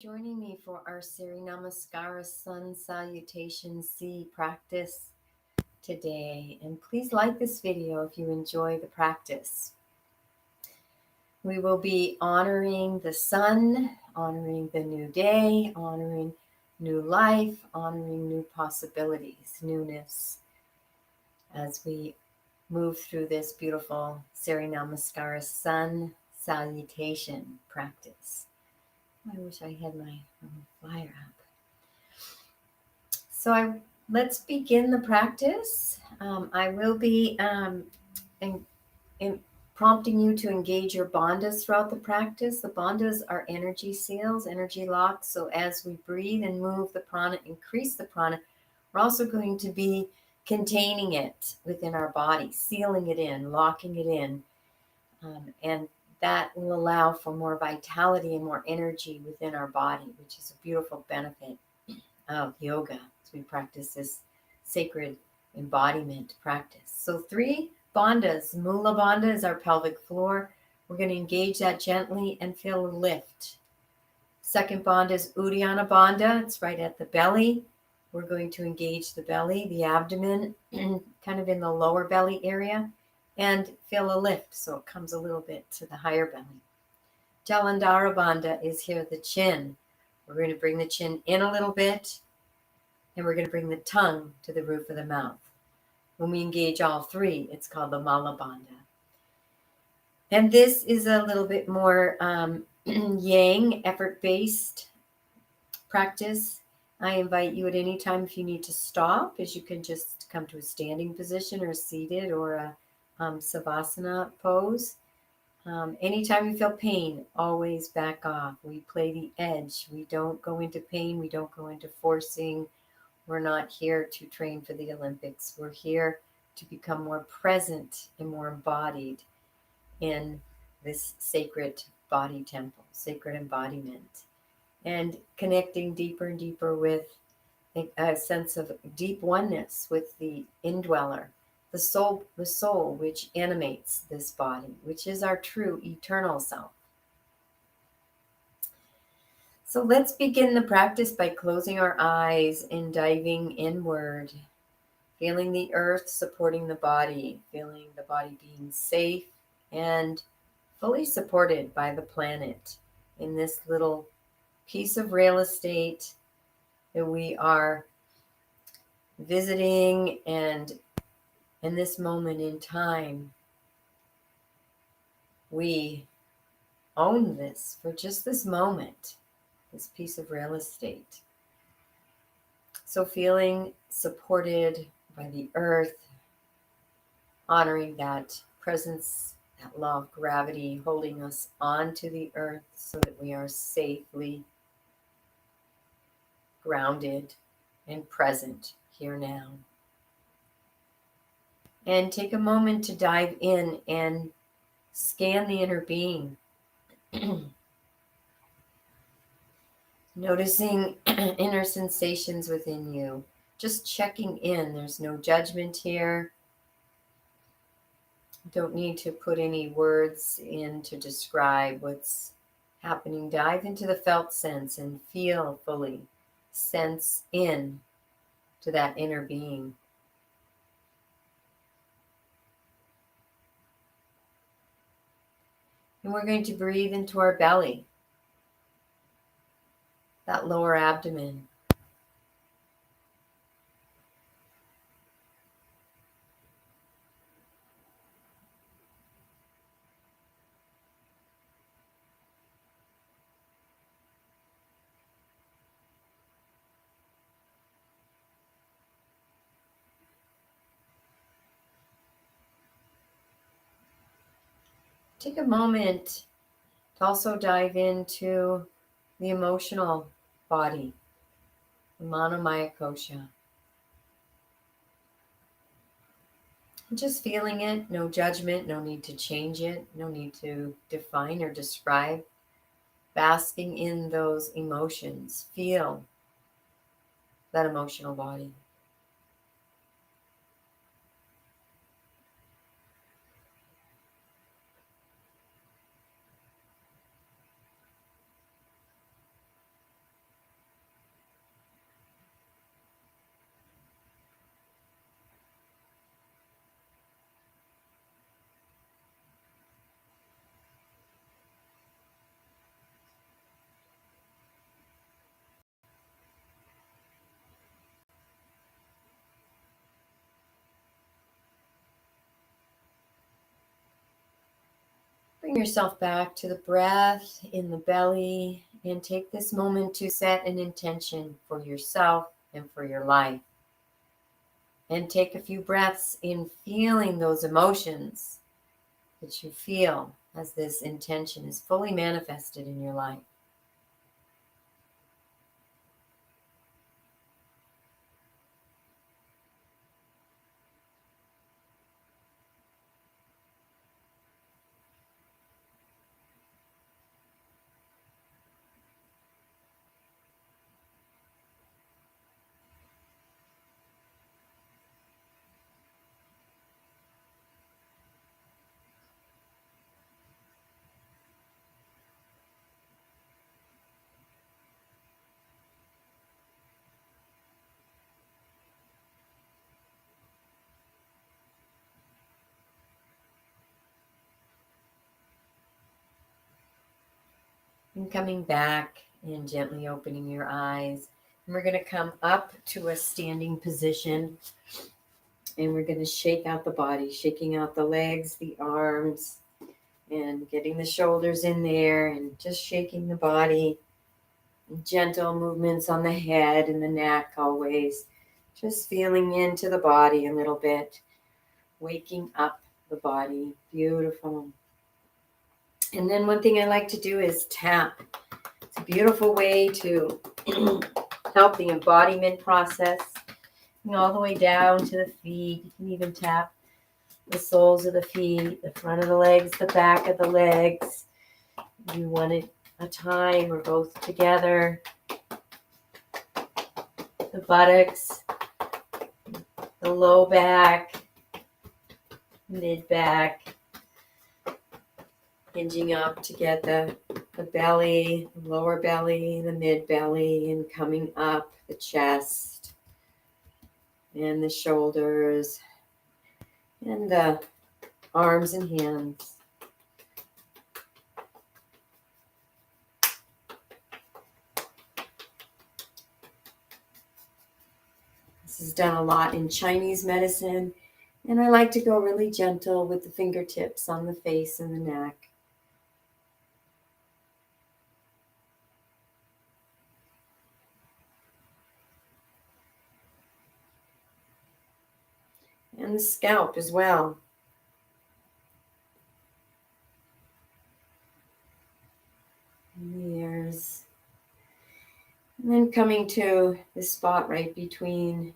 Joining me for our Surya Namaskara Sun Salutation C practice today. And please like this video if you enjoy the practice. We will be honoring the sun, honoring the new day, honoring new life, honoring new possibilities, newness, as we move through this beautiful Surya Namaskara Sun Salutation practice. I wish I had my flyer up. Let's begin the practice. I will be prompting you to engage your bandhas throughout the practice. The bandhas are energy seals, energy locks. So as we breathe and move the prana, increase the prana, we're also going to be containing it within our body, sealing it in, locking it in. And that will allow for more vitality and more energy within our body, which is a beautiful benefit of yoga as we practice this sacred embodiment practice. So 3 bandhas. Mula bandha is our pelvic floor. We're going to engage that gently and feel a lift. Second bandha is Uddiyana bandha. It's right at the belly. We're going to engage the belly, the abdomen, kind of in the lower belly area, and feel a lift so it comes a little bit to the higher belly. Jalandhara bandha is here at the chin. We're going to bring the chin in a little bit, and we're going to bring the tongue to the roof of the mouth. When we engage all 3, it's called the Mala bandha. And this is a little bit more yang, effort-based practice. I invite you at any time, if you need to stop, as you can just come to a standing position or seated or a savasana pose. Anytime you feel pain, always back off. We play the edge. We don't go into pain. We don't go into forcing. We're not here to train for the Olympics. We're here to become more present and more embodied in this sacred body temple, sacred embodiment, and connecting deeper and deeper with a sense of deep oneness with the indweller, the soul which animates this body, which is our true eternal self. So let's begin the practice by closing our eyes and diving inward, feeling the earth supporting the body, feeling the body being safe and fully supported by the planet in this little piece of real estate that we are visiting. And in this moment in time, we own this for just this moment, this piece of real estate. So feeling supported by the earth, honoring that presence, that law of gravity holding us onto the earth so that we are safely grounded and present here now. And take a moment to dive in and scan the inner being. Noticing inner sensations within you. Just checking in. There's no judgment here. Don't need to put any words in to describe what's happening. Dive into the felt sense and feel fully. Sense in to that inner being. And we're going to breathe into our belly, that lower abdomen. Take a moment to also dive into the emotional body, the Manomaya Kosha. Just feeling it, no judgment, no need to change it, no need to define or describe. Basking in those emotions. Feel that emotional body. Bring yourself back to the breath in the belly and take this moment to set an intention for yourself and for your life. And take a few breaths in feeling those emotions that you feel as this intention is fully manifested in your life. And coming back and gently opening your eyes. And we're going to come up to a standing position. And we're going to shake out the body, shaking out the legs, the arms, and getting the shoulders in there and just shaking the body. Gentle movements on the head and the neck always. Just feeling into the body a little bit. Waking up the body. Beautiful. And then one thing I like to do is tap. It's a beautiful way to help the embodiment process. All the way down to the feet. You can even tap the soles of the feet, the front of the legs, the back of the legs. You want it a time or both together. The buttocks, the low back, mid back, hinging up to get the belly, the lower belly, the mid belly, and coming up the chest and the shoulders and the arms and hands. This is done a lot in Chinese medicine, and I like to go really gentle with the fingertips on the face and the neck. And the scalp as well. And the ears. And then coming to the spot right in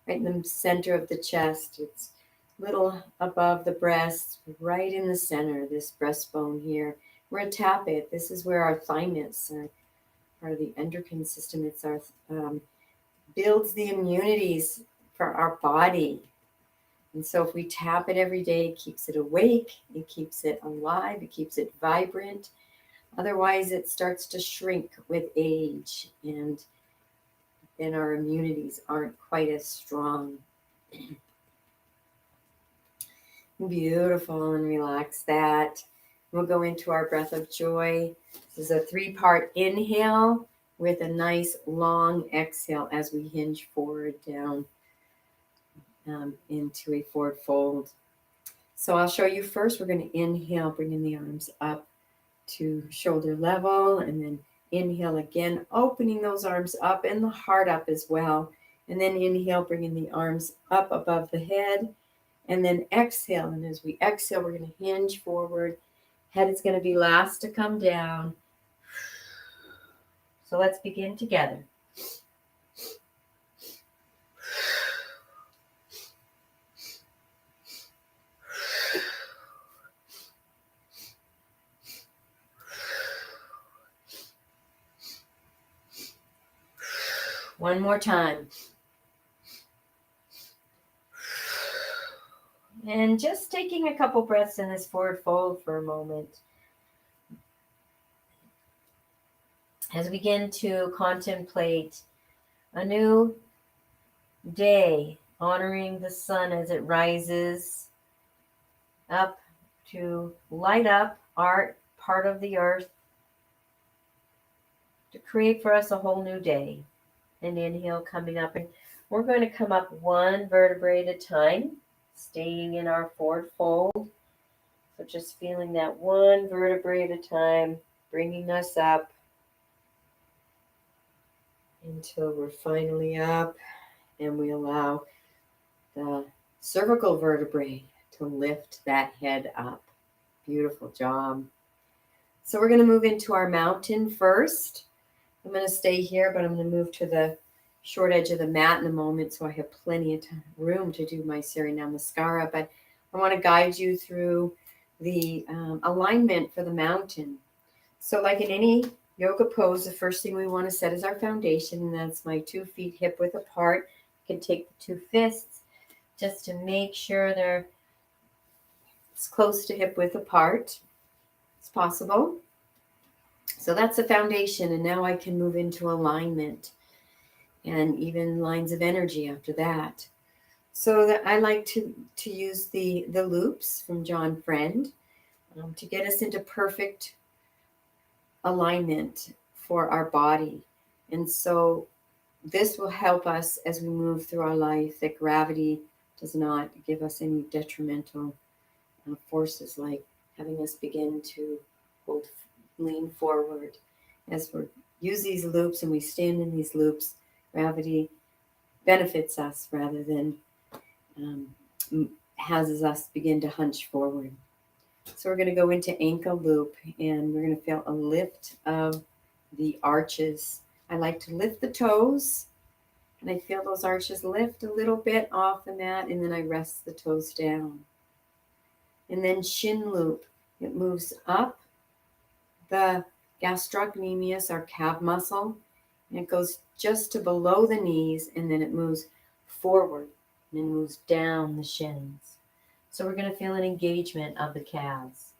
the center of the chest. It's a little above the breast, right in the center, this breastbone here. We're going to tap it. This is where our thymus, or the endocrine system, it's our builds the immunities for our body. And so if we tap it every day, it keeps it awake, it keeps it alive, it keeps it vibrant. Otherwise, it starts to shrink with age, and then our immunities aren't quite as strong. Beautiful, and relax that. We'll go into our breath of joy. This is a 3-part inhale with a nice long exhale as we hinge forward down into a forward fold. So I'll show you first. We're going to inhale, bringing the arms up to shoulder level, and then inhale again, opening those arms up and the heart up as well. And then inhale, bringing the arms up above the head, and then exhale. And as we exhale, we're going to hinge forward. Head is going to be last to come down. So let's begin together. One more time. And just taking a couple breaths in this forward fold for a moment. As we begin to contemplate a new day, honoring the sun as it rises up to light up our part of the earth, to create for us a whole new day. And inhale, coming up. And we're going to come up one vertebrae at a time, staying in our forward fold. So just feeling that one vertebrae at a time, bringing us up until we're finally up, and we allow the cervical vertebrae to lift that head up. Beautiful job. So we're going to move into our mountain first. I'm going to stay here, but I'm going to move to the short edge of the mat in a moment so I have plenty of room to do my Surya Namaskara. But I want to guide you through the alignment for the mountain. So like in any yoga pose, the first thing we want to set is our foundation, and that's my 2 feet hip width apart. You can take the 2 fists just to make sure they're as close to hip width apart as possible. So that's the foundation, and now I can move into alignment and even lines of energy after that. So that I like to use the loops from John Friend to get us into perfect alignment for our body. And so this will help us as we move through our life, that gravity does not give us any detrimental forces like having us begin to lean forward. As we use these loops and we stand in these loops, gravity benefits us rather than has us begin to hunch forward. So we're going to go into ankle loop, and we're going to feel a lift of the arches. I like to lift the toes, and I feel those arches lift a little bit off the mat, and then I rest the toes down. And then shin loop, it moves up the gastrocnemius, our calf muscle, and it goes just to below the knees, and then it moves forward and then moves down the shins. So we're going to feel an engagement of the calves.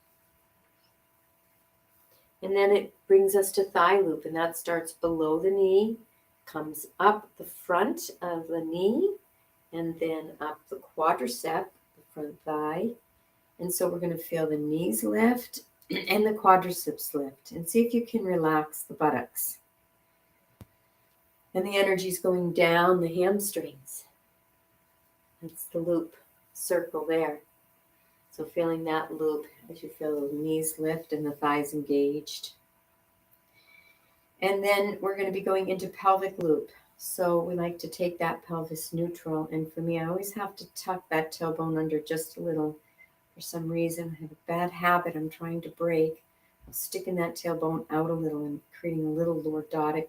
And then it brings us to thigh loop, and that starts below the knee, comes up the front of the knee, and then up the quadricep, the front thigh. And so we're going to feel the knees lift and the quadriceps lift, and see if you can relax the buttocks. And the energy is going down the hamstrings. That's the loop circle there. So feeling that loop as you feel the knees lift and the thighs engaged. And then we're going to be going into pelvic loop. So we like to take that pelvis neutral. And for me, I always have to tuck that tailbone under just a little. For some reason, I have a bad habit I'm trying to break. I'm sticking that tailbone out a little and creating a little lordotic,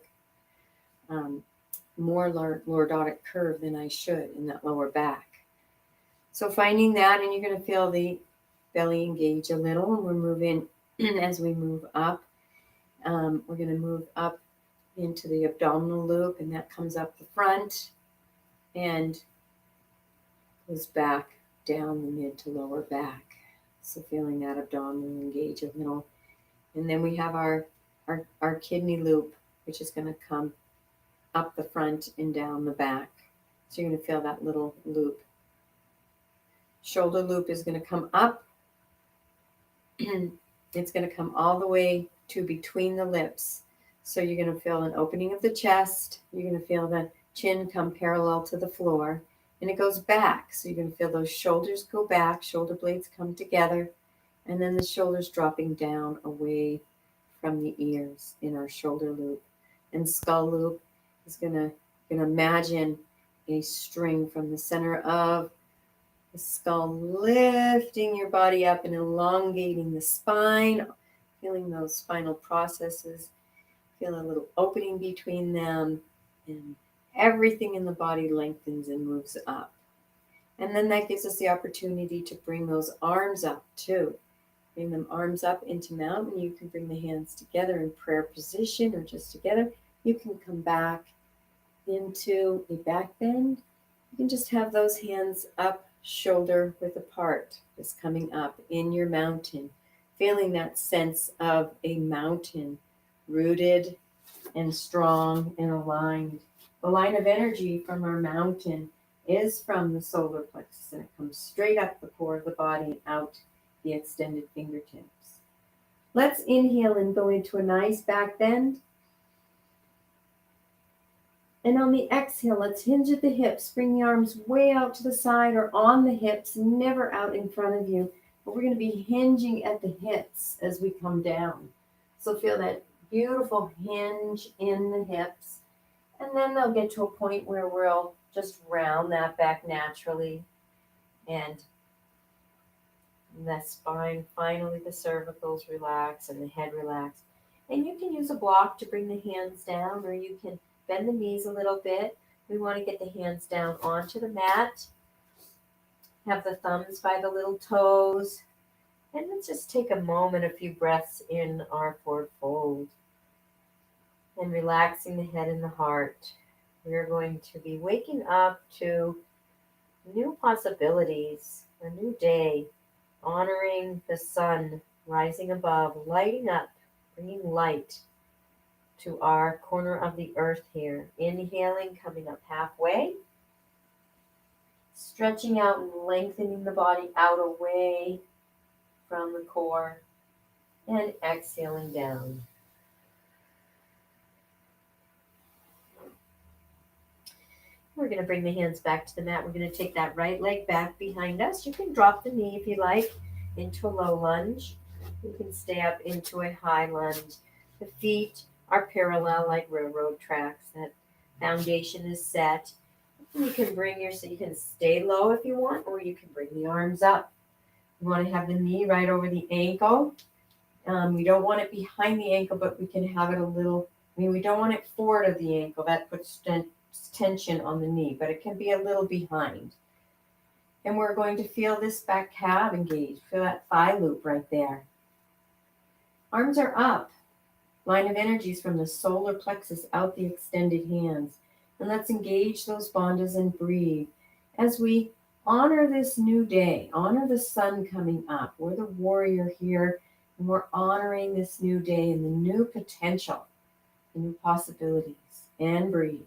more lordotic curve than I should in that lower back. So finding that, and you're going to feel the belly engage a little, and we're moving as we move up. We're going to move up into the abdominal loop, and that comes up the front and goes back down the mid to lower back. So feeling that abdominal engage a little. And then we have our kidney loop, which is going to come up the front and down the back. So you're going to feel that little loop. Shoulder loop is going to come up. It's going to come all the way to between the lips. So you're going to feel an opening of the chest. You're going to feel the chin come parallel to the floor. And it goes back. So you're going to feel those shoulders go back, shoulder blades come together, and then the shoulders dropping down away from the ears in our shoulder loop. And skull loop is going to imagine a string from the center of the skull, lifting your body up and elongating the spine, feeling those spinal processes, feel a little opening between them, and everything in the body lengthens and moves up. And then that gives us the opportunity to bring those arms up too. Bring them arms up into mountain. You can bring the hands together in prayer position or just together. You can come back into a back bend. You can just have those hands up, shoulder width apart, just coming up in your mountain, feeling that sense of a mountain, rooted and strong and aligned. The line of energy from our mountain is from the solar plexus, and it comes straight up the core of the body and out the extended fingertips. Let's inhale and go into a nice back bend. And on the exhale, let's hinge at the hips. Bring the arms way out to the side or on the hips, never out in front of you. but we're going to be hinging at the hips as we come down. So feel that beautiful hinge in the hips. And then they'll get to a point where we'll just round that back naturally. And the spine, finally the cervicals relax and the head relax. And you can use a block to bring the hands down, or you can bend the knees a little bit. We want to get the hands down onto the mat. Have the thumbs by the little toes. And let's just take a moment, a few breaths in our forward fold. And relaxing the head and the heart. We're going to be waking up to new possibilities, a new day, honoring the sun rising above, lighting up, bringing light to our corner of the earth here. Inhaling, coming up halfway. Stretching out and lengthening the body out away from the core. And exhaling down. We're going to bring the hands back to the mat. We're going to take that right leg back behind us. You can drop the knee if you like into a low lunge. You can stay up into a high lunge. The feet are parallel like railroad tracks. That foundation is set. You can you can stay low if you want, or you can bring the arms up. You want to have the knee right over the ankle. We don't want it behind the ankle, but we can have it a little, we don't want it forward of the ankle. That puts tension on the knee, but it can be a little behind. And we're going to feel this back calf engaged. Feel that thigh loop right there. Arms are up. Line of energies from the solar plexus out the extended hands. And let's engage those bandhas and breathe as we honor this new day, honor the sun coming up. We're the warrior here, and we're honoring this new day and the new potential, the new possibilities. And breathe.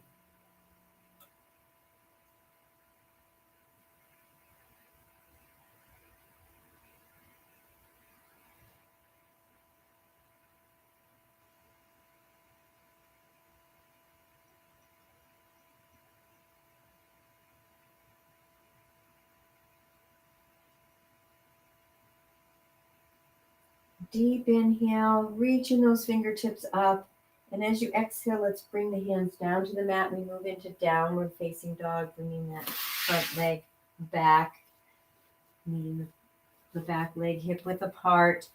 Deep inhale, reaching those fingertips up. And as you exhale, let's bring the hands down to the mat. We move into downward facing dog, bringing that front leg back, meaning the back leg hip width apart.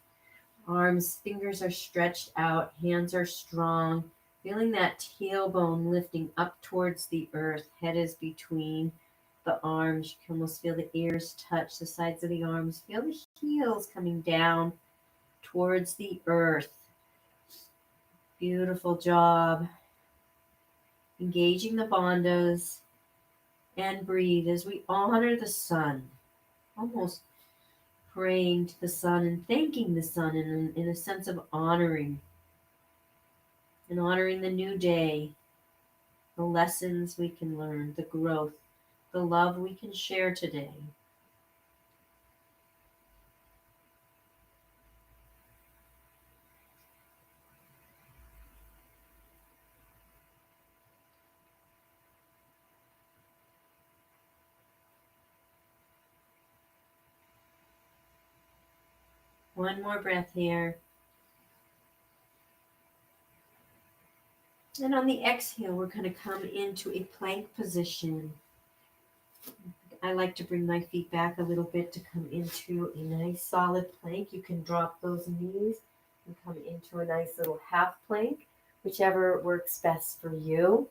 Arms, fingers are stretched out, hands are strong. Feeling that tailbone lifting up towards the earth. Head is between the arms. You can almost feel the ears touch the sides of the arms. Feel the heels coming down towards the earth. Beautiful job. Engaging the bandhas. And breathe as we honor the sun. Almost praying to the sun and thanking the sun in a sense of honoring. And honoring the new day. The lessons we can learn. The growth. The love we can share today. One more breath here. And on the exhale, we're going to come into a plank position. I like to bring my feet back a little bit to come into a nice solid plank. You can drop those knees and come into a nice little half plank, whichever works best for you.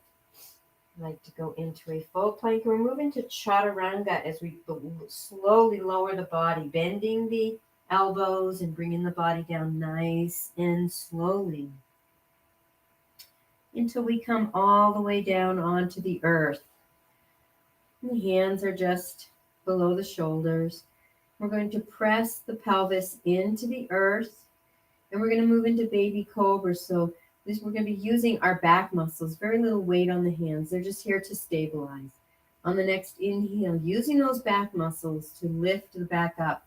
I like to go into a full plank. We're moving to chaturanga as we slowly lower the body, bending the elbows and bringing the body down nice and slowly until we come all the way down onto the earth. And the hands are just below the shoulders. We're going to press the pelvis into the earth, and we're going to move into baby cobra. So we're going to be using our back muscles, very little weight on the hands. They're just here to stabilize. On the next inhale, using those back muscles to lift the back up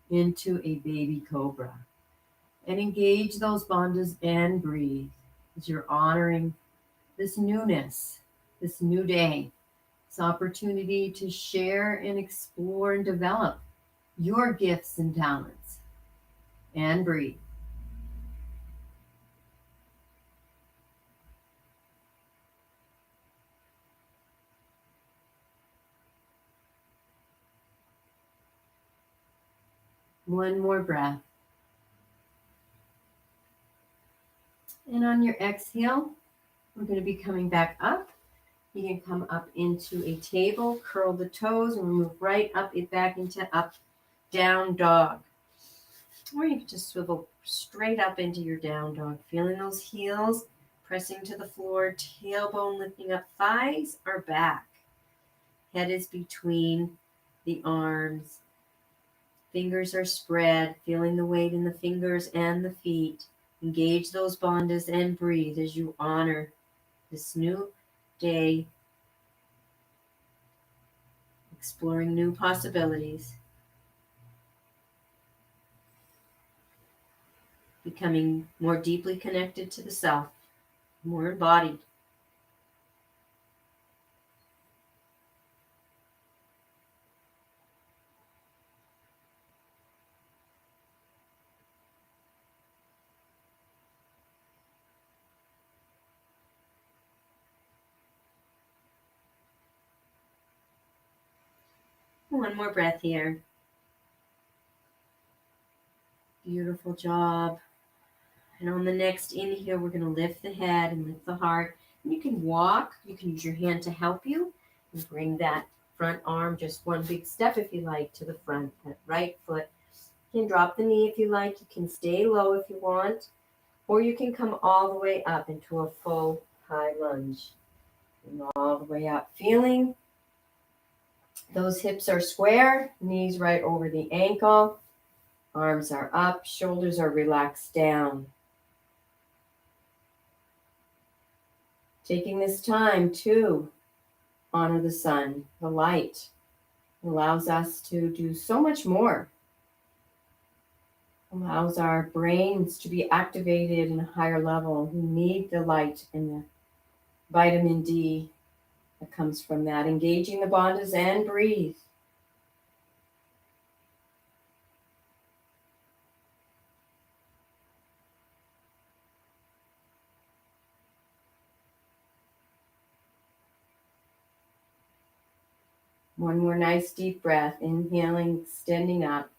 into a baby cobra. And engage those bandhas and breathe as you're honoring this newness, this new day. This opportunity to share and explore and develop your gifts and talents. And breathe. One more breath. And on your exhale, we're going to be coming back up. You can come up into a table, curl the toes, and move right up it back into up, down dog. Or you can just swivel straight up into your down dog, feeling those heels pressing to the floor, tailbone lifting up, thighs are back. Head is between the arms. Fingers are spread, feeling the weight in the fingers and the feet. Engage those bandhas and breathe as you honor this new day, exploring new possibilities, becoming more deeply connected to the self, more embodied. One more breath here. Beautiful job. And on the next inhale, we're going to lift the head and lift the heart. And you can walk. You can use your hand to help you. And bring that front arm just one big step if you like to the front. That right foot. You can drop the knee if you like. You can stay low if you want. Or you can come all the way up into a full high lunge. And all the way up. Feeling those hips are square. Knees right over the ankle. Arms are up. Shoulders are relaxed down. Taking this time to honor the sun, the light. It allows us to do so much more. Allows our brains to be activated in a higher level. We need the light and the vitamin D that comes from that. Engaging the bandhas and breathe. One more nice deep breath. Inhaling, extending up.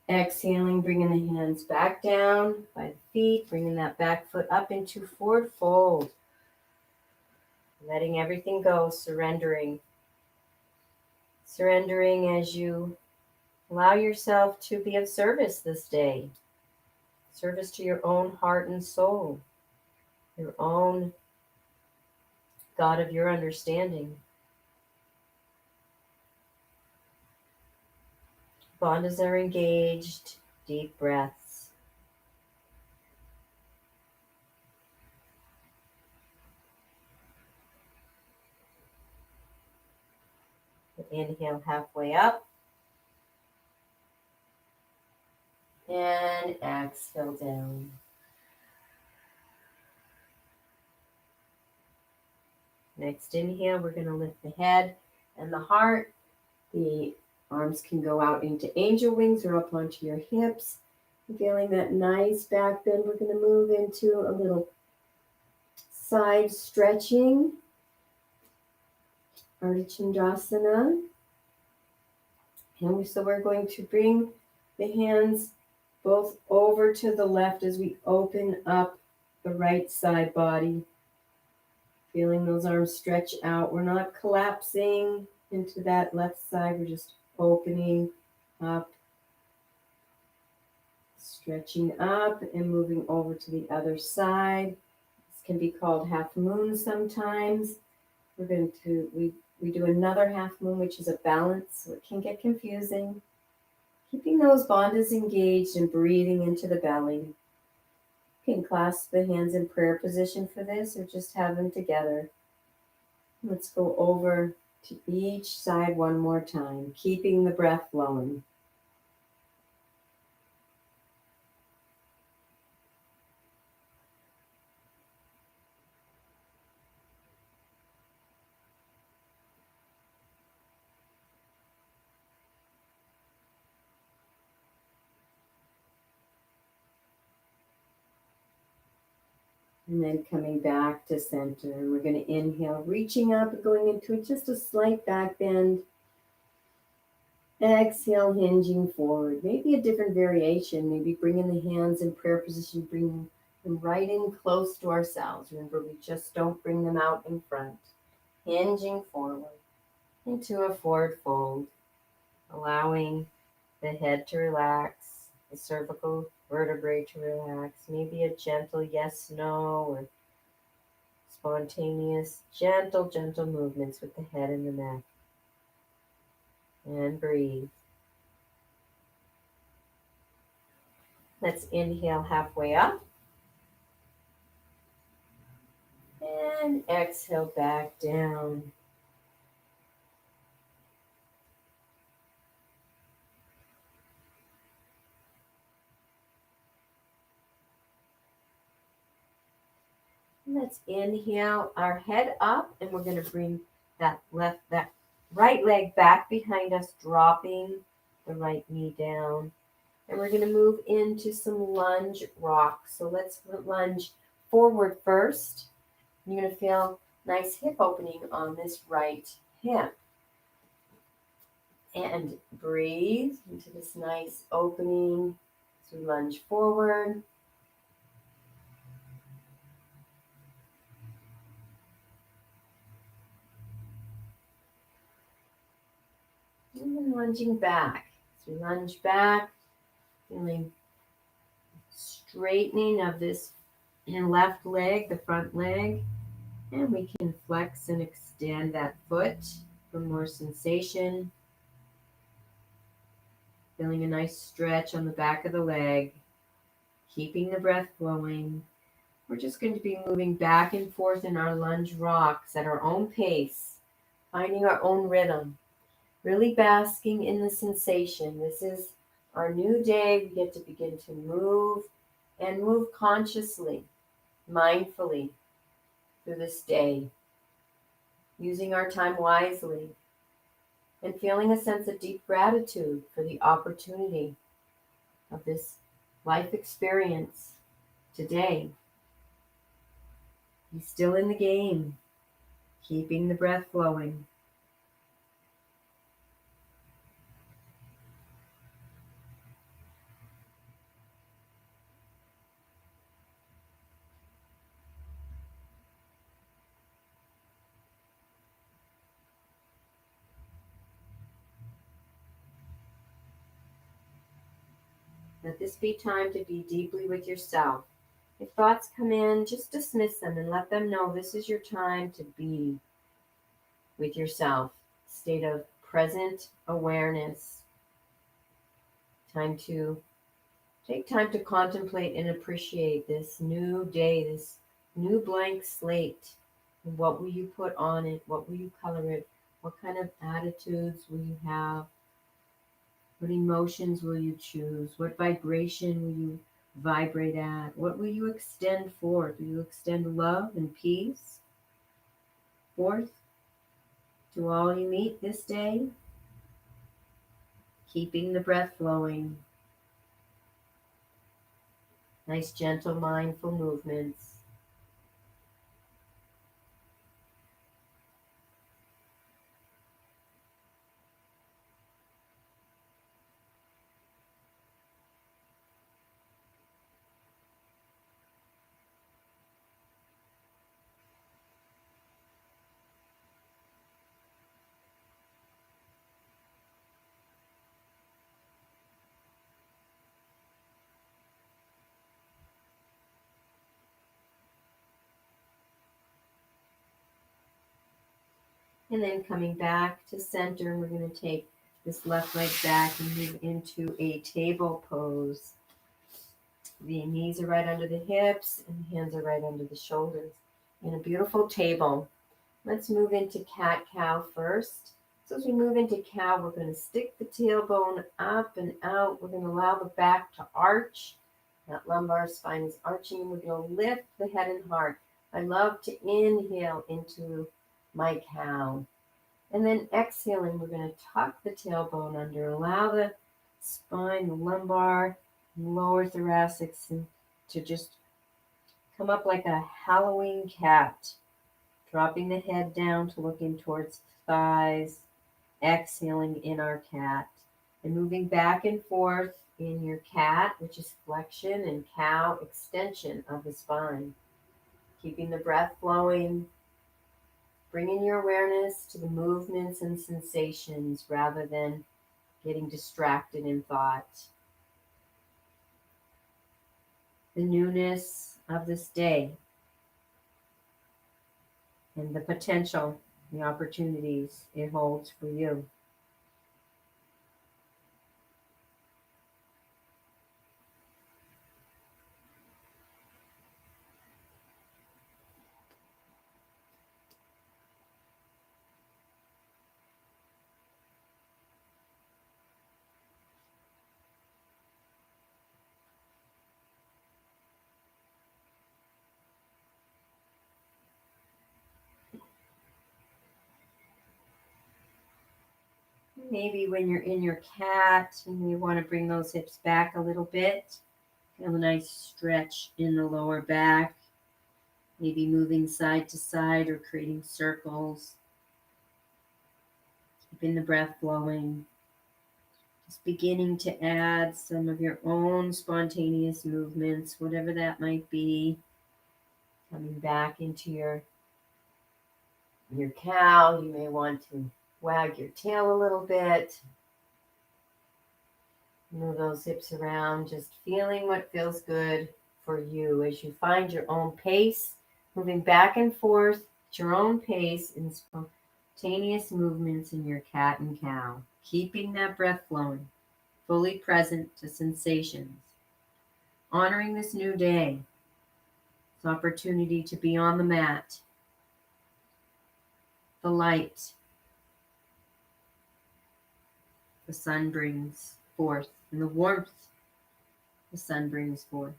Exhaling, bringing the hands back down by the feet, bringing that back foot up into forward fold. Letting everything go, surrendering. Surrendering as you allow yourself to be of service this day. Service to your own heart and soul. Your own God of your understanding. Bandhas are engaged. Deep breaths. Inhale halfway up. And exhale down. Next inhale, we're going to lift the head and the heart. The arms can go out into angel wings or up onto your hips. Feeling that nice back bend, we're going to move into a little side stretching. Ardha Chandrasana. And so we're going to bring the hands both over to the left as we open up the right side body. Feeling those arms stretch out. We're not collapsing into that left side. We're just opening up, stretching up and moving over to the other side. This can be called half moon sometimes. We're going to, we do another half moon, which is a balance, so it can get confusing. Keeping those bandhas engaged and breathing into the belly. You can clasp the hands in prayer position for this or just have them together. Let's go over to each side one more time, keeping the breath flowing. And then coming back to center. And we're going to inhale, reaching up and going into just a slight back bend. Exhale, hinging forward. Maybe a different variation. Maybe bringing the hands in prayer position, bringing them right in close to ourselves. Remember, we just don't bring them out in front. Hinging forward into a forward fold, allowing the head to relax, the cervical vertebrae to relax. Maybe a gentle yes, no, or spontaneous, gentle movements with the head and the neck. And breathe. Let's inhale halfway up. And exhale back down. Let's inhale our head up, and we're going to bring that right leg back behind us, dropping the right knee down. And we're going to move into some lunge rocks. So let's lunge forward first. You're going to feel nice hip opening on this right hip. And breathe into this nice opening as we lunge forward. And then lunging back. As we lunge back, feeling straightening of this left leg, the front leg. And we can flex and extend that foot for more sensation. Feeling a nice stretch on the back of the leg. Keeping the breath flowing. We're just going to be moving back and forth in our lunge rocks at our own pace, finding our own rhythm, really basking in the sensation. This is our new day. We get to begin to move and move consciously, mindfully through this day, using our time wisely and feeling a sense of deep gratitude for the opportunity of this life experience today. Be still in the game, keeping the breath flowing. Let this be time to be deeply with yourself. If thoughts come in, just dismiss them and let them know this is your time to be with yourself. State of present awareness. Take time to contemplate and appreciate this new day, this new blank slate. What will you put on it? What will you color it? What kind of attitudes will you have? What emotions will you choose? What vibration will you vibrate at? What will you extend forth? Will you extend love and peace forth to all you meet this day? Keeping the breath flowing. Nice, gentle, mindful movements. And then coming back to center, and we're going to take this left leg back and move into a table pose. The knees are right under the hips and the hands are right under the shoulders in a beautiful table. Let's move into cat-cow first. So as we move into cow, we're going to stick the tailbone up and out. We're going to allow the back to arch. That lumbar spine is arching. We're going to lift the head and heart. I love to inhale into my cow. And then exhaling, we're going to tuck the tailbone under. Allow the spine, the lumbar, lower thoracic to just Come up like a howling cat, dropping the head down to look in towards the thighs, exhaling in our cat, and moving back and forth in your cat, which is flexion, and cow, extension of the spine. Keeping the breath flowing, bringing your awareness to the movements and sensations rather than getting distracted in thought. The newness of this day and the potential, the opportunities it holds for you. Maybe when you're in your cat and you want to bring those hips back a little bit, feel a nice stretch in the lower back, maybe moving side to side or creating circles, keeping the breath flowing. Just beginning to add some of your own spontaneous movements, whatever that might be, coming back into your cow. You may want to wag your tail a little bit. Move those hips around, just feeling what feels good for you as you find your own pace, moving back and forth at your own pace in spontaneous movements in your cat and cow, keeping that breath flowing, fully present to sensations, honoring this new day, this opportunity to be on the mat, the light the sun brings forth, and the warmth the sun brings forth.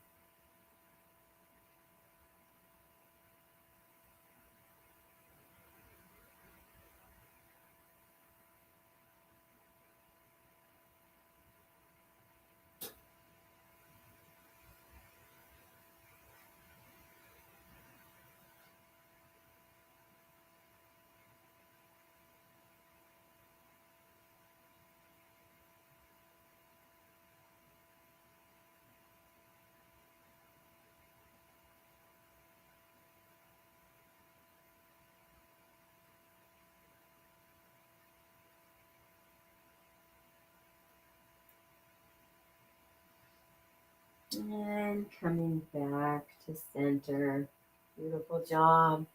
And coming back to center. Beautiful job.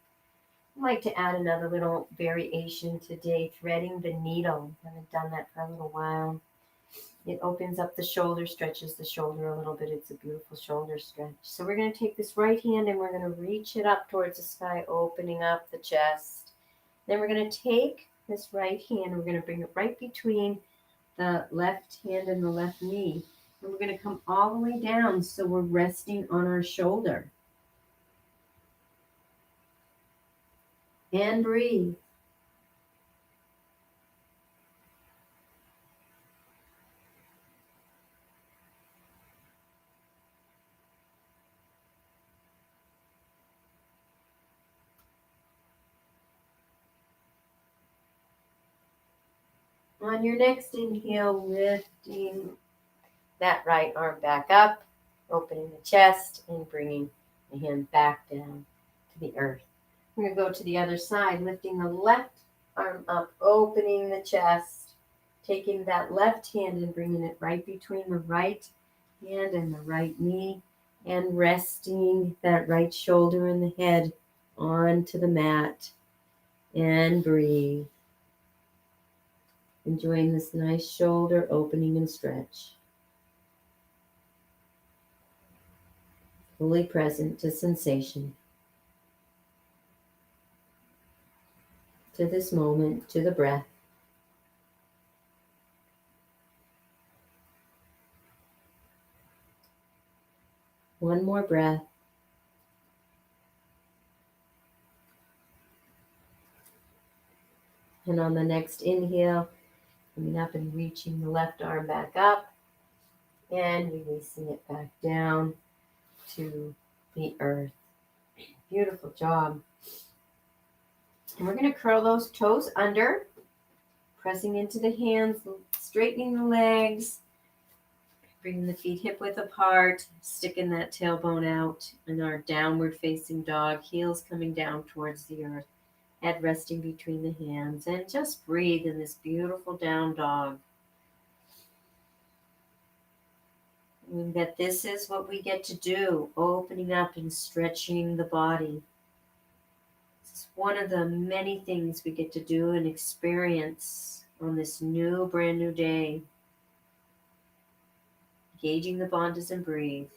I'd like to add another little variation today, threading the needle. I haven't done that for a little while. It opens up the shoulder, stretches the shoulder a little bit. It's a beautiful shoulder stretch. So we're going to take this right hand and we're going to reach it up towards the sky, opening up the chest. Then we're going to take this right hand, we're going to bring it right between the left hand and the left knee. And we're going to come all the way down so we're resting on our shoulder. And breathe. On your next inhale, lifting that right arm back up, opening the chest and bringing the hand back down to the earth. We're going to go to the other side, lifting the left arm up, opening the chest, taking that left hand and bringing it right between the right hand and the right knee, and resting that right shoulder and the head onto the mat. And breathe. Enjoying this nice shoulder opening and stretch. Fully present to sensation, to this moment, to the breath. One more breath. And on the next inhale, coming up and reaching the left arm back up and releasing it back down to the earth. Beautiful job. And we're going to curl those toes under, pressing into the hands, straightening the legs, bringing the feet hip width apart, sticking that tailbone out in our downward facing dog, heels coming down towards the earth, head resting between the hands, and just breathe in this beautiful down dog. And that this is what we get to do, opening up and stretching the body. It's one of the many things we get to do and experience on this brand new day. Engaging the bandhas and breathe.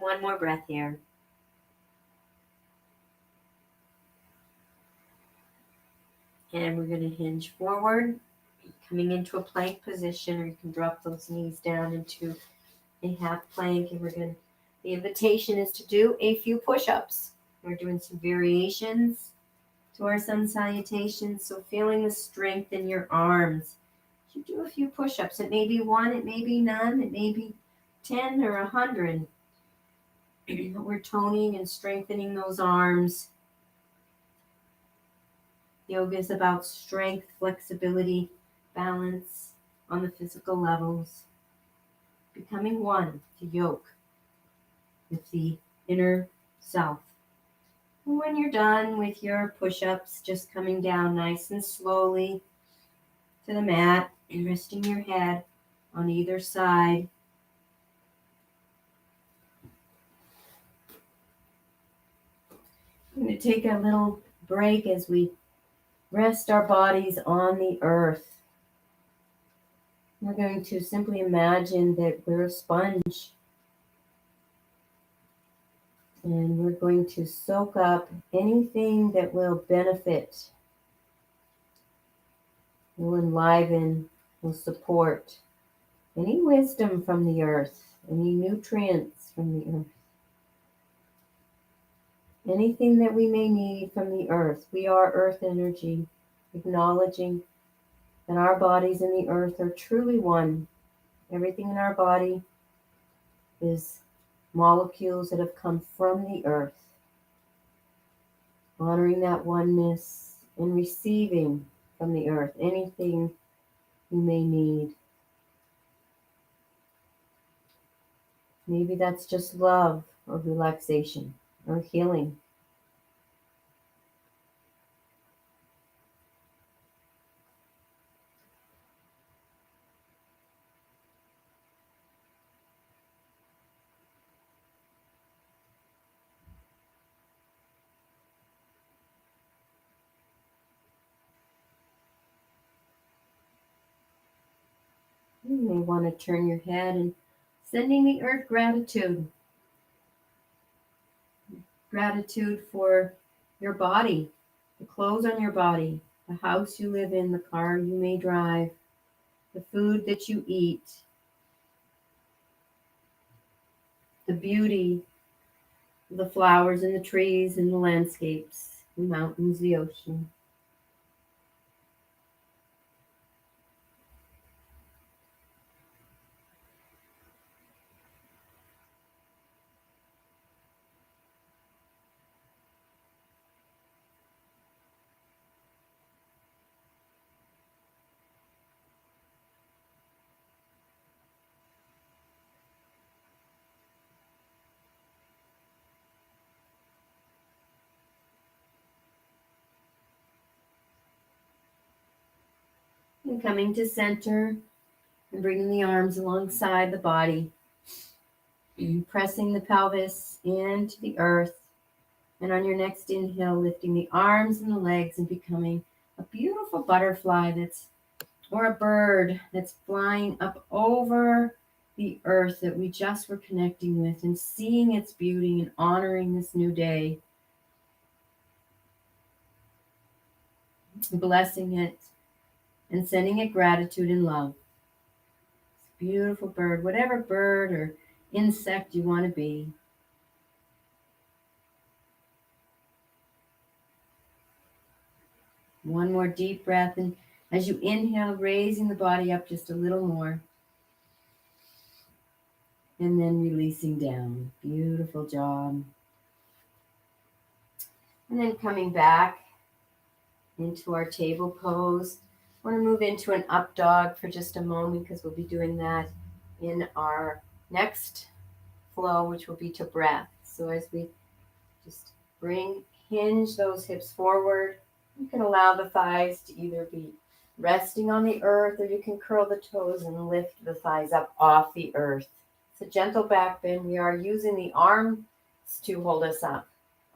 One more breath here. And we're going to hinge forward, coming into a plank position, or you can drop those knees down into a half plank. And the invitation is to do a few push-ups. We're doing some variations to our sun salutations. So feeling the strength in your arms. You do a few push-ups. It may be one, it may be none, it may be 10 or 100. We're toning and strengthening those arms. Yoga is about strength, flexibility, balance on the physical levels. Becoming one to yoke with the inner self. And when you're done with your push-ups, just coming down nice and slowly to the mat and resting your head on either side. I'm going to take a little break as we rest our bodies on the earth. We're going to simply imagine that we're a sponge. And we're going to soak up anything that will benefit, will enliven, will support, any wisdom from the earth, any nutrients from the earth, anything that we may need from the earth. We are earth energy, acknowledging that our bodies and the earth are truly one. Everything in our body is molecules that have come from the earth. Honoring that oneness and receiving from the earth anything you may need. Maybe that's just love or relaxation or healing. You may want to turn your head and sending the earth gratitude. Gratitude for your body, the clothes on your body, the house you live in, the car you may drive, the food that you eat, the beauty, the flowers and the trees and the landscapes, the mountains, the ocean. And coming to center and bringing the arms alongside the body, pressing the pelvis into the earth. And on your next inhale, lifting the arms and the legs and becoming a beautiful butterfly or a bird that's flying up over the earth that we just were connecting with and seeing its beauty and honoring this new day, blessing it, and sending it gratitude and love. Beautiful bird, whatever bird or insect you want to be. One more deep breath, and as you inhale, raising the body up just a little more, and then releasing down. Beautiful job. And then coming back into our table pose. We're going to move into an up dog for just a moment because we'll be doing that in our next flow, which will be to breath. So as we just hinge those hips forward, you can allow the thighs to either be resting on the earth, or you can curl the toes and lift the thighs up off the earth. It's a gentle back bend. We are using the arms to hold us up,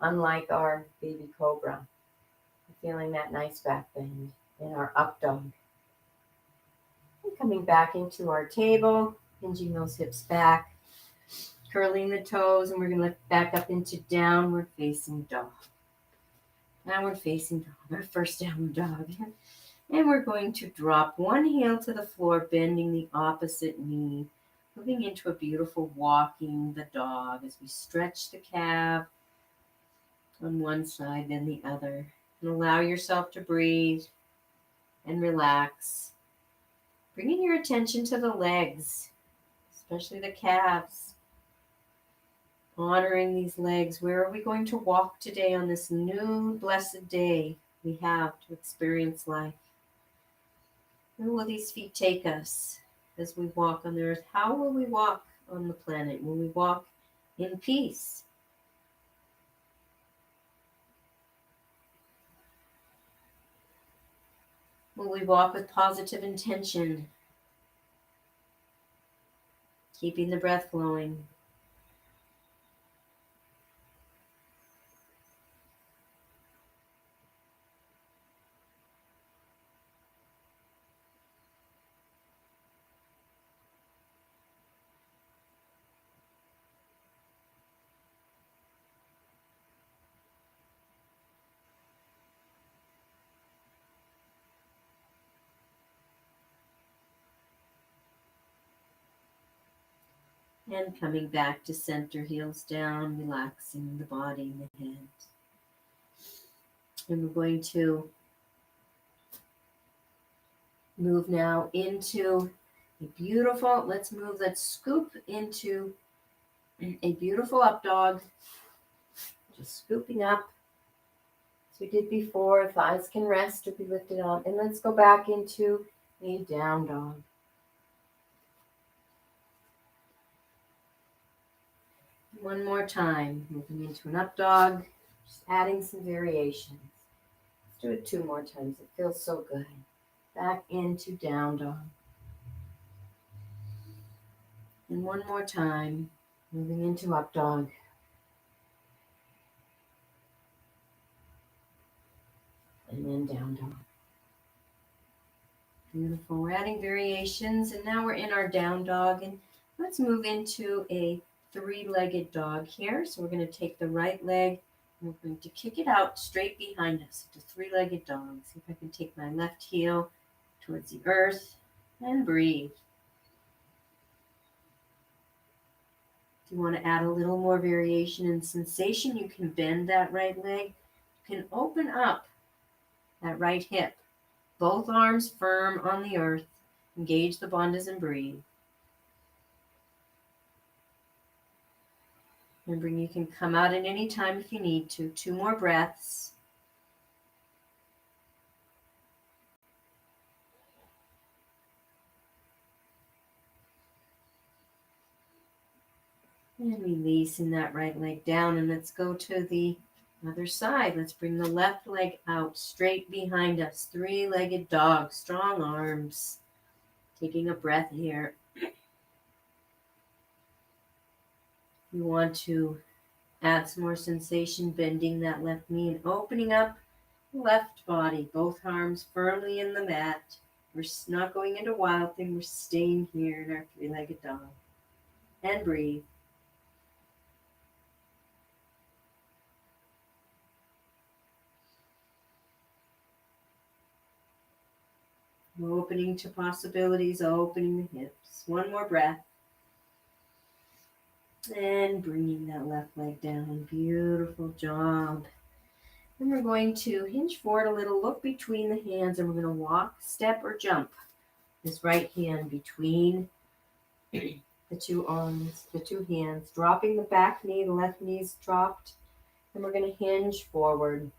unlike our baby cobra. Feeling that nice back bend in our up dog. And coming back into our table, hinging those hips back, curling the toes, and we're going to lift back up into downward facing dog. Downward facing dog, our first downward dog. And we're going to drop one heel to the floor, bending the opposite knee, moving into a beautiful walking the dog as we stretch the calf on one side, then the other. And allow yourself to breathe and relax. Bringing your attention to the legs, especially the calves. Honoring these legs. Where are we going to walk today on this new blessed day we have to experience life? Where will these feet take us as we walk on the earth? How will we walk on the planet? Will we walk in peace? Will we walk with positive intention? Keeping the breath flowing. And coming back to center, heels down, relaxing the body and the head. And we're going to move now into a beautiful, let's scoop into a beautiful up dog. Just scooping up as we did before. Thighs can rest or be lifted up. And let's go back into a down dog. One more time, moving into an up dog, just adding some variations. Let's do it 2 more times. It feels so good. Back into down dog. And one more time, moving into up dog. And then down dog. Beautiful. We're adding variations, and now we're in our down dog. And let's move into a 3-legged dog here. So we're going to take the right leg, and we're going to kick it out straight behind us. It's a 3-legged dog. See if I can take my left heel towards the earth and breathe. If you want to add a little more variation and sensation, you can bend that right leg. You can open up that right hip. Both arms firm on the earth. Engage the bandhas and breathe. Remember, you can come out at any time if you need to. 2 more breaths. And releasing that right leg down. And let's go to the other side. Let's bring the left leg out straight behind us. 3-legged dog, strong arms. Taking a breath here. You want to add some more sensation, bending that left knee and opening up the left body. Both arms firmly in the mat. We're not going into wild thing. We're staying here in our 3-legged dog. And breathe. Opening to possibilities, opening the hips. One more breath. And bringing that left leg down. Beautiful job. Then we're going to hinge forward a little, look between the hands, and we're going to walk, step, or jump this right hand between the two arms, the two hands, dropping the back knee, the left knee's dropped, and we're going to hinge forward,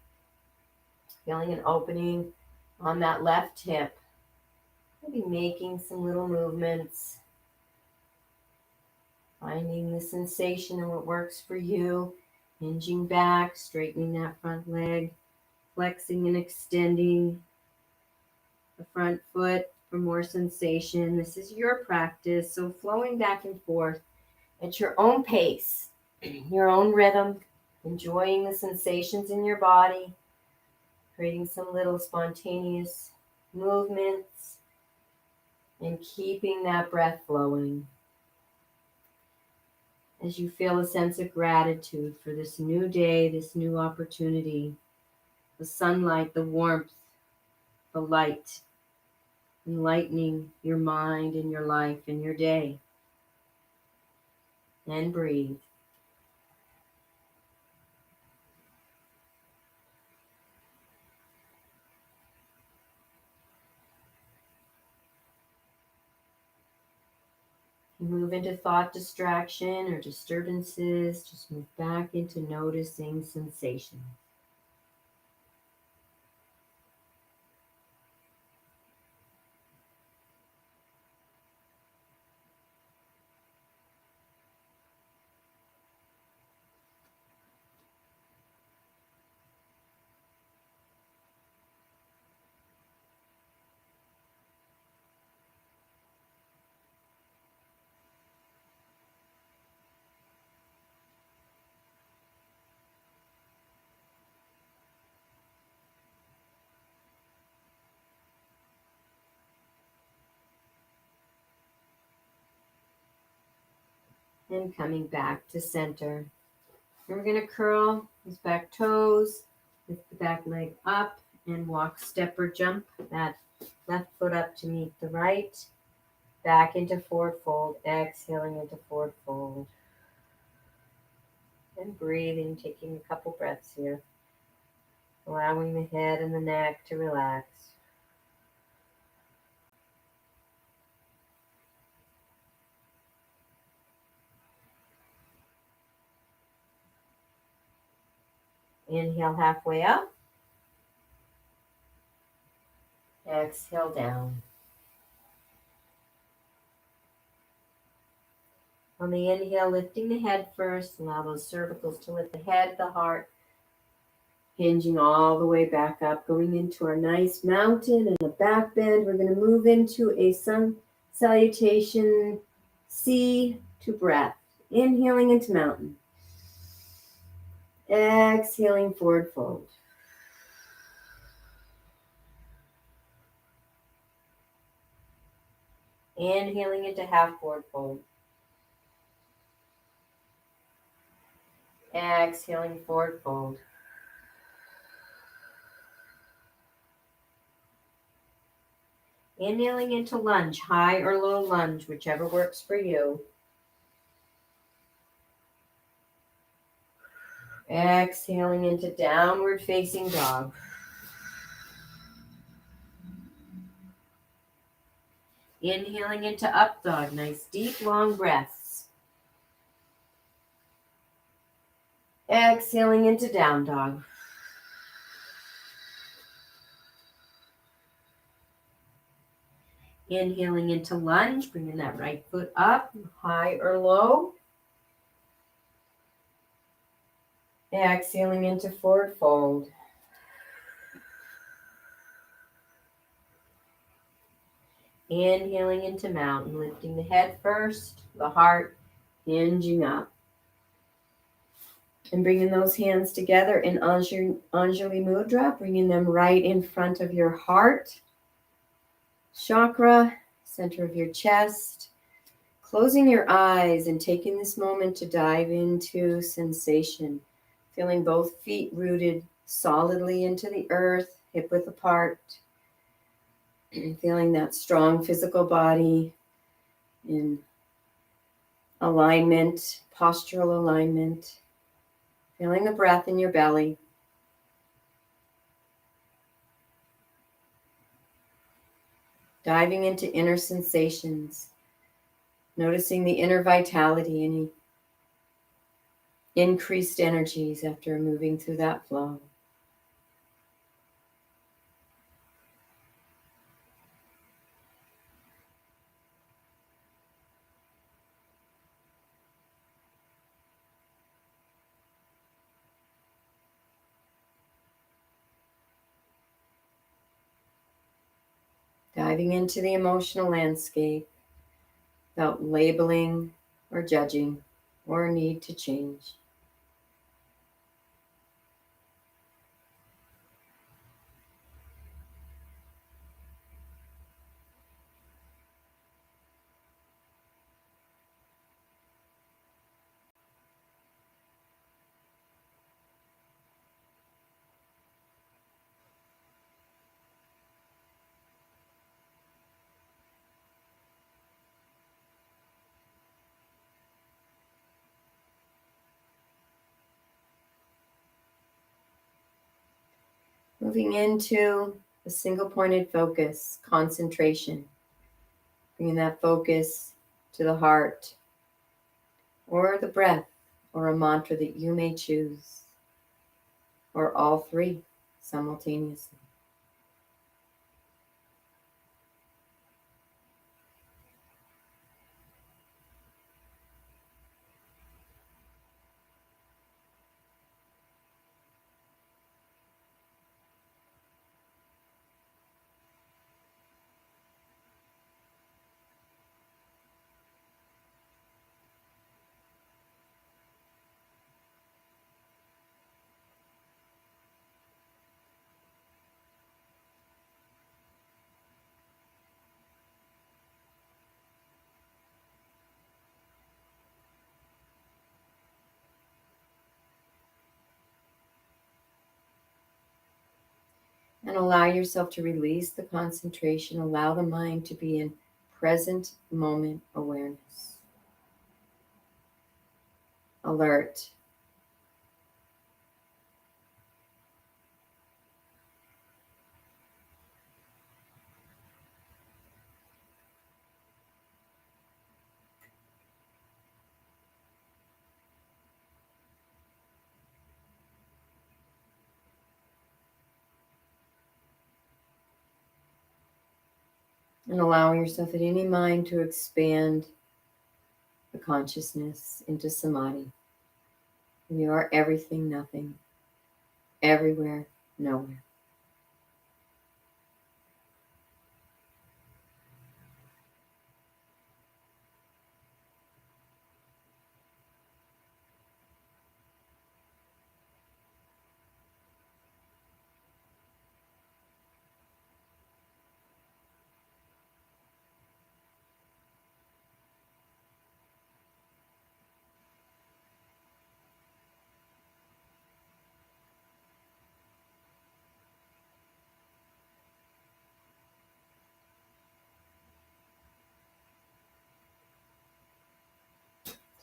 feeling an opening on that left hip. Maybe making some little movements, finding the sensation and what works for you, hinging back, straightening that front leg, flexing and extending the front foot for more sensation. This is your practice, so flowing back and forth at your own pace, your own rhythm, enjoying the sensations in your body, creating some little spontaneous movements, and keeping that breath flowing as you feel a sense of gratitude for this new day, this new opportunity, the sunlight, the warmth, the light, enlightening your mind and your life and your day. And breathe. You move into thought distraction or disturbances, just move back into noticing sensation. And coming back to center. And we're going to curl these back toes, lift the back leg up, and walk, step, or jump that left foot up to meet the right. Back into forward fold, exhaling into forward fold. And breathing, taking a couple breaths here. Allowing the head and the neck to relax. Inhale halfway up. Exhale down. On the inhale, lifting the head first. Allow those cervicals to lift the head, the heart. Hinging all the way back up. Going into our nice mountain and a back bend. We're going to move into a sun salutation C to breath. Inhaling into mountain. Exhaling forward fold. Inhaling into half forward fold. Exhaling forward fold. Inhaling into lunge, high or low lunge, whichever works for you. Exhaling into downward facing dog. Inhaling into up dog, nice deep long breaths. Exhaling into down dog. Inhaling into lunge, bringing that right foot up, high or low. Exhaling into forward fold. Inhaling into mountain, lifting the head first, the heart hinging up. And bringing those hands together in Anjali Mudra, bringing them right in front of your heart chakra, center of your chest. Closing your eyes and taking this moment to dive into sensation. Feeling both feet rooted solidly into the earth, hip width apart. Feeling that strong physical body in alignment, postural alignment. Feeling the breath in your belly. Diving into inner sensations. Noticing the inner vitality, any increased energies after moving through that flow. Diving into the emotional landscape without labeling or judging or a need to change. Moving into a single pointed focus, concentration. Bringing that focus to the heart or the breath or a mantra that you may choose, or all three simultaneously. And allow yourself to release the concentration. Allow the mind to be in present moment awareness. Alert. And allowing yourself at any mind to expand the consciousness into samadhi. You are everything, nothing, everywhere, nowhere.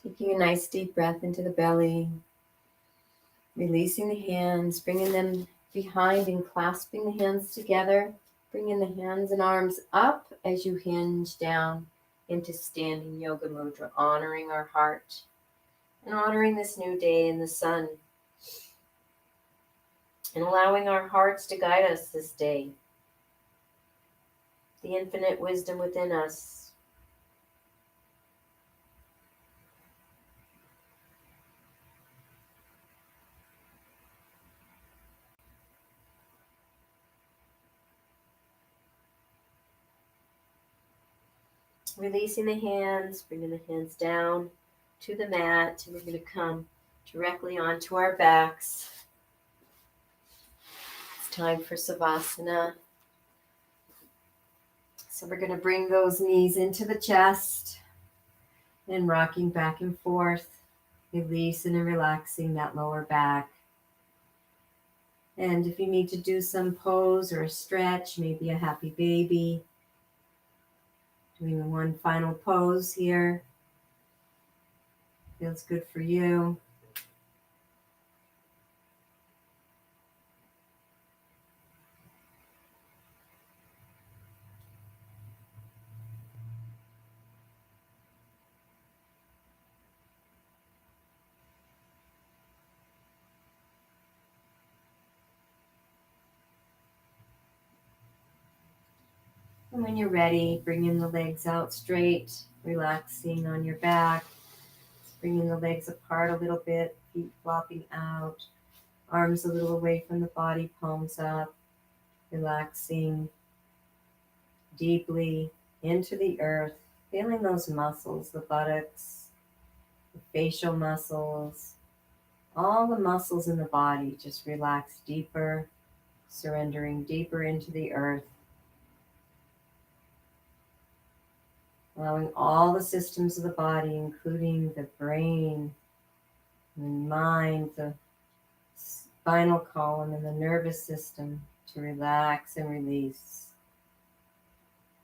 Taking a nice deep breath into the belly, releasing the hands, bringing them behind and clasping the hands together, bringing the hands and arms up as you hinge down into standing yoga mudra, honoring our heart and honoring this new day in the sun and allowing our hearts to guide us this day, the infinite wisdom within us. Releasing the hands, bringing the hands down to the mat, and we're going to come directly onto our backs. It's time for Savasana. So we're going to bring those knees into the chest and rocking back and forth, releasing and relaxing that lower back. And if you need to do some pose or a stretch, maybe a happy baby, doing one final pose here. Feels good for you. And when you're ready, bringing the legs out straight, relaxing on your back, bringing the legs apart a little bit, feet flopping out, arms a little away from the body, palms up, relaxing deeply into the earth, feeling those muscles, the buttocks, the facial muscles, all the muscles in the body just relax deeper, surrendering deeper into the earth, allowing all the systems of the body, including the brain, the mind, the spinal column, and the nervous system, to relax and release.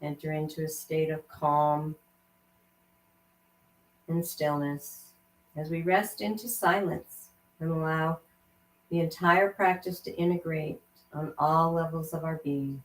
Enter into a state of calm and stillness as we rest into silence and allow the entire practice to integrate on all levels of our being.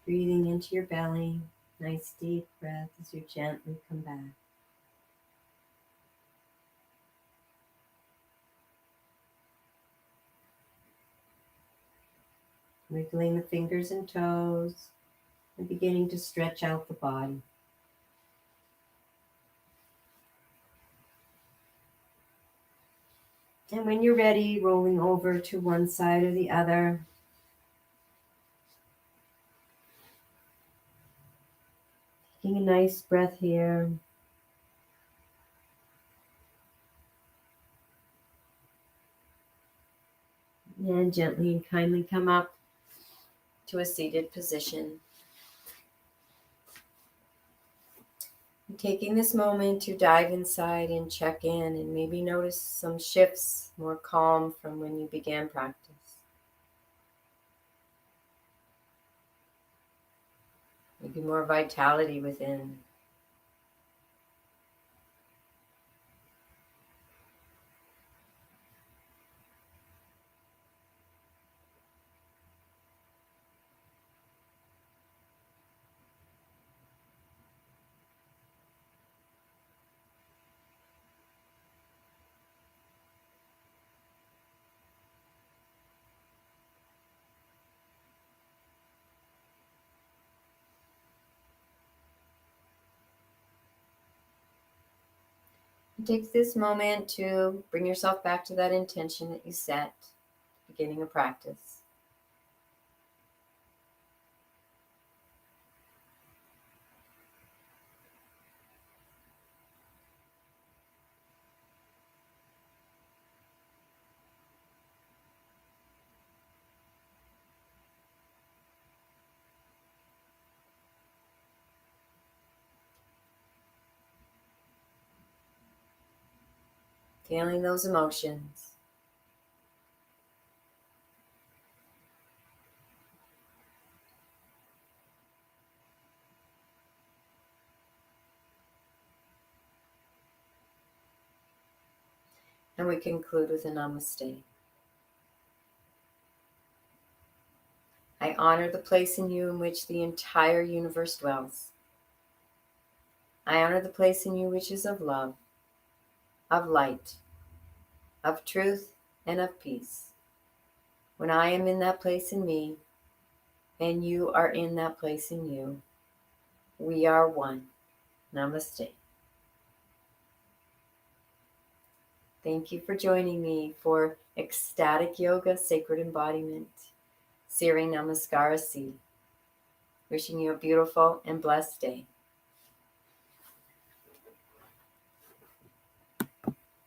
Breathing into your belly. Nice deep breath as you gently come back. Wiggling the fingers and toes and beginning to stretch out the body. And when you're ready, rolling over to one side or the other. Taking a nice breath here. And gently and kindly come up to a seated position. Taking this moment to dive inside and check in and maybe notice some shifts, more calm from when you began practice. Maybe more vitality within. And take this moment to bring yourself back to that intention that you set at the beginning of practice. Feeling those emotions. And we conclude with a namaste. I honor the place in you in which the entire universe dwells. I honor the place in you which is of love, of light, of truth, and of peace. When I am in that place in me, and you are in that place in you, we are one. Namaste. Thank you for joining me for Ecstatic Yoga Sacred Embodiment, Surya Namaskara C. Wishing you a beautiful and blessed day.